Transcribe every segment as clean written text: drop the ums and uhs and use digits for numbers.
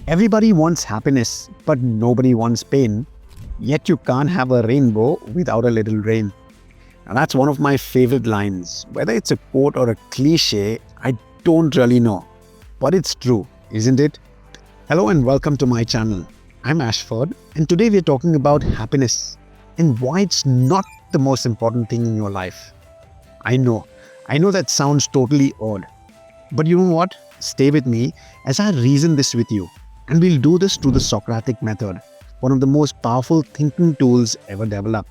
Everybody wants happiness, but nobody wants pain. Yet you can't have a rainbow without a little rain. Now that's one of my favorite lines. Whether it's a quote or a cliche, I don't really know. But it's true, isn't it? Hello and welcome to my channel. I'm Ashford, and today we're talking about happiness and why it's not the most important thing in your life. I know that sounds totally odd. But you know what? Stay with me as I reason this with you. And we'll do this through the Socratic method, one of the most powerful thinking tools ever developed.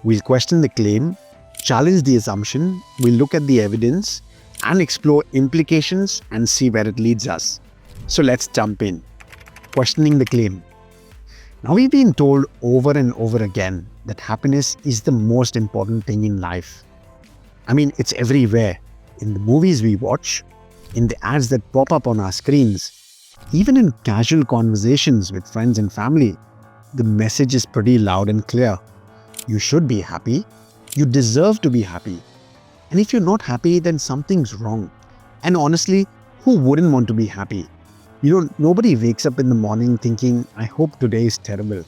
We'll question the claim, challenge the assumption, we'll look at the evidence, and explore implications and see where it leads us. So let's jump in. Questioning the claim. Now we've been told over and over again that happiness is the most important thing in life. I mean, it's everywhere. In the movies we watch, in the ads that pop up on our screens, even in casual conversations with friends and family, the message is pretty loud and clear. You should be happy. You deserve to be happy. And if you're not happy, then something's wrong. And honestly, who wouldn't want to be happy? Nobody wakes up in the morning thinking, I hope today is terrible.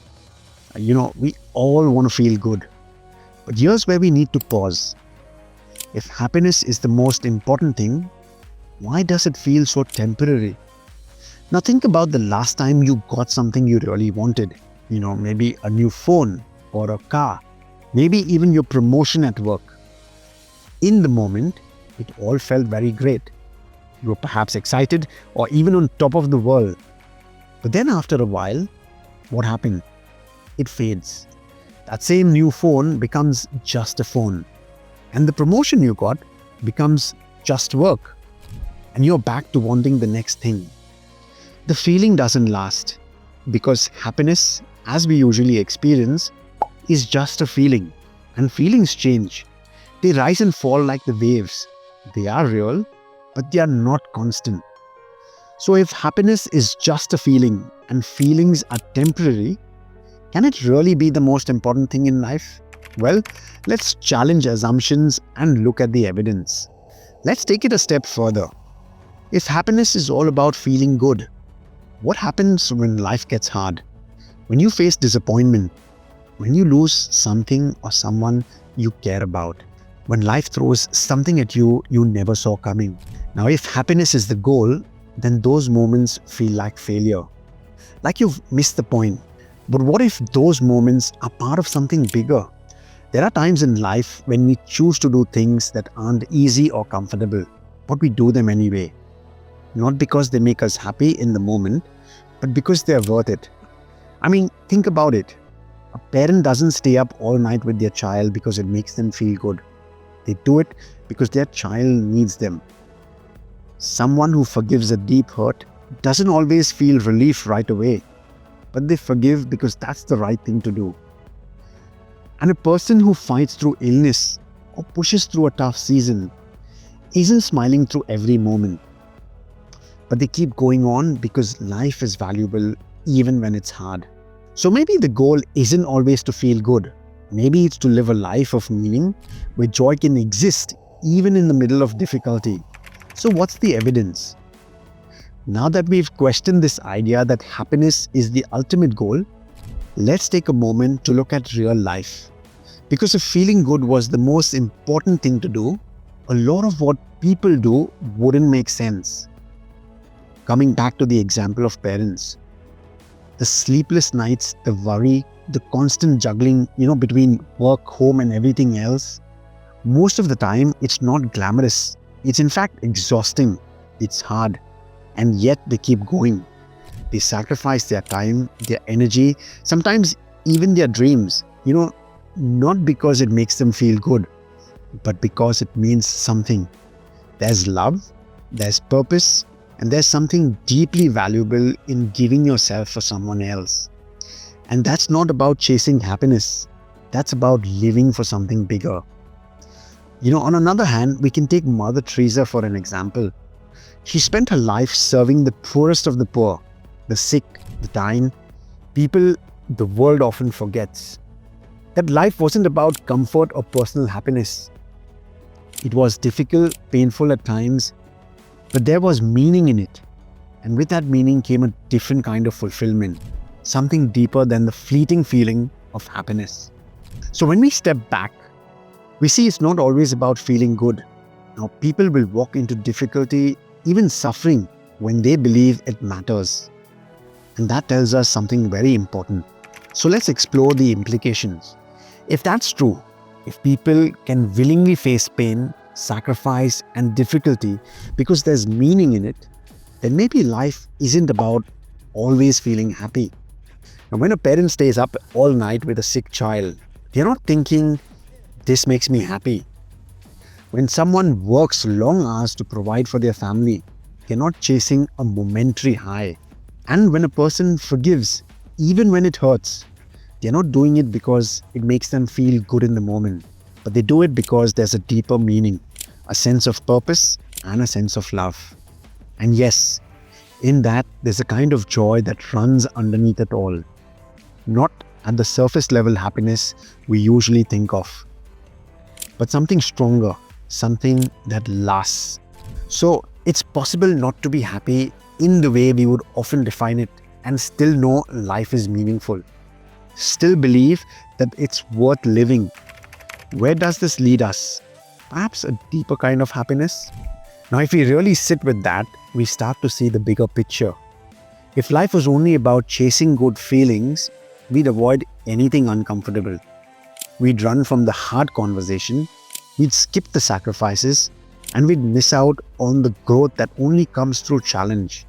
We all want to feel good. But here's where we need to pause. If happiness is the most important thing, why does it feel so temporary? Now think about the last time you got something you really wanted. Maybe a new phone or a car, maybe even your promotion at work. In the moment, it all felt very great. You were perhaps excited or even on top of the world. But then after a while, what happened? It fades. That same new phone becomes just a phone. And the promotion you got becomes just work. And you're back to wanting the next thing. The feeling doesn't last because happiness, as we usually experience, is just a feeling. And feelings change. They rise and fall like the waves. They are real, but they are not constant. So if happiness is just a feeling and feelings are temporary, can it really be the most important thing in life? Well, let's challenge assumptions and look at the evidence. Let's take it a step further. If happiness is all about feeling good, what happens when life gets hard? When you face disappointment? When you lose something or someone you care about? When life throws something at you you never saw coming? Now, if happiness is the goal, then those moments feel like failure. Like you've missed the point. But what if those moments are part of something bigger? There are times in life when we choose to do things that aren't easy or comfortable, but we do them anyway. Not because they make us happy in the moment, but because they're worth it. I mean, think about it. A parent doesn't stay up all night with their child because it makes them feel good. They do it because their child needs them. Someone who forgives a deep hurt doesn't always feel relief right away, but they forgive because that's the right thing to do. And a person who fights through illness or pushes through a tough season isn't smiling through every moment. But they keep going on because life is valuable even when it's hard. So maybe the goal isn't always to feel good. Maybe it's to live a life of meaning where joy can exist even in the middle of difficulty. So what's the evidence? Now that we've questioned this idea that happiness is the ultimate goal, let's take a moment to look at real life. Because if feeling good was the most important thing to do, a lot of what people do wouldn't make sense. Coming back to the example of parents, the sleepless nights, the worry, the constant juggling, between work, home and everything else, most of the time it's not glamorous. It's in fact exhausting. It's hard. And yet they keep going. They sacrifice their time, their energy, sometimes even their dreams, not because it makes them feel good, but because it means something. There's love, there's purpose, and there's something deeply valuable in giving yourself for someone else. And that's not about chasing happiness. That's about living for something bigger. On another hand, we can take Mother Teresa for an example. She spent her life serving the poorest of the poor, the sick, the dying, people the world often forgets. That life wasn't about comfort or personal happiness. It was difficult, painful at times, but there was meaning in it. And with that meaning came a different kind of fulfillment, something deeper than the fleeting feeling of happiness. So when we step back, we see it's not always about feeling good. Now, people will walk into difficulty, even suffering, when they believe it matters. And that tells us something very important. So let's explore the implications. If that's true, if people can willingly face pain, sacrifice, and difficulty because there's meaning in it, then maybe life isn't about always feeling happy. Now, when a parent stays up all night with a sick child, they're not thinking, this makes me happy. When someone works long hours to provide for their family, they're not chasing a momentary high. And when a person forgives, even when it hurts, they're not doing it because it makes them feel good in the moment, but they do it because there's a deeper meaning, a sense of purpose, and a sense of love. And yes, in that, there's a kind of joy that runs underneath it all. Not at the surface level happiness we usually think of, but something stronger, something that lasts. So it's possible not to be happy in the way we would often define it and still know life is meaningful. Still believe that it's worth living. Where does this lead us? Perhaps a deeper kind of happiness? Now, if we really sit with that, we start to see the bigger picture. If life was only about chasing good feelings, we'd avoid anything uncomfortable. We'd run from the hard conversation, we'd skip the sacrifices, and we'd miss out on the growth that only comes through challenge.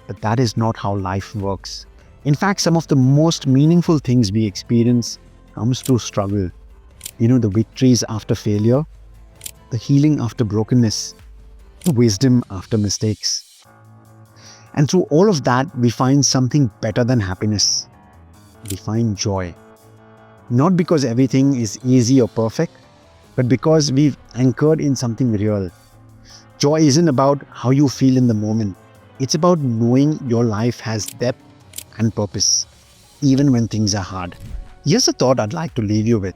But that is not how life works. In fact, some of the most meaningful things we experience comes through struggle. The victories after failure, the healing after brokenness, the wisdom after mistakes. And through all of that, we find something better than happiness. We find joy. Not because everything is easy or perfect, but because we've anchored in something real. Joy isn't about how you feel in the moment. It's about knowing your life has depth and purpose, even when things are hard. Here's a thought I'd like to leave you with.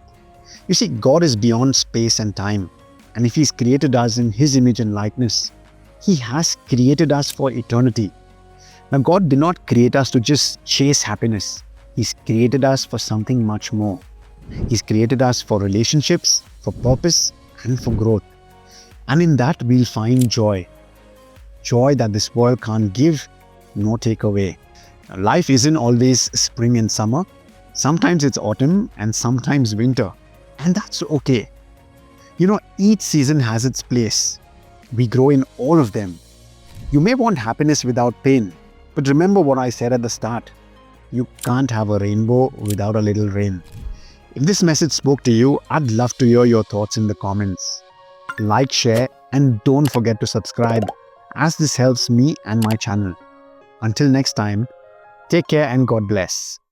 You see, God is beyond space and time. And if He's created us in His image and likeness, He has created us for eternity. Now, God did not create us to just chase happiness. He's created us for something much more. He's created us for relationships, for purpose, and for growth. And in that, we'll find joy. Joy that this world can't give nor take away. Now, life isn't always spring and summer. Sometimes it's autumn and sometimes winter. And that's okay. Each season has its place. We grow in all of them. You may want happiness without pain, but remember what I said at the start. You can't have a rainbow without a little rain. If this message spoke to you, I'd love to hear your thoughts in the comments. Like, share, and don't forget to subscribe, as this helps me and my channel. Until next time, take care and God bless.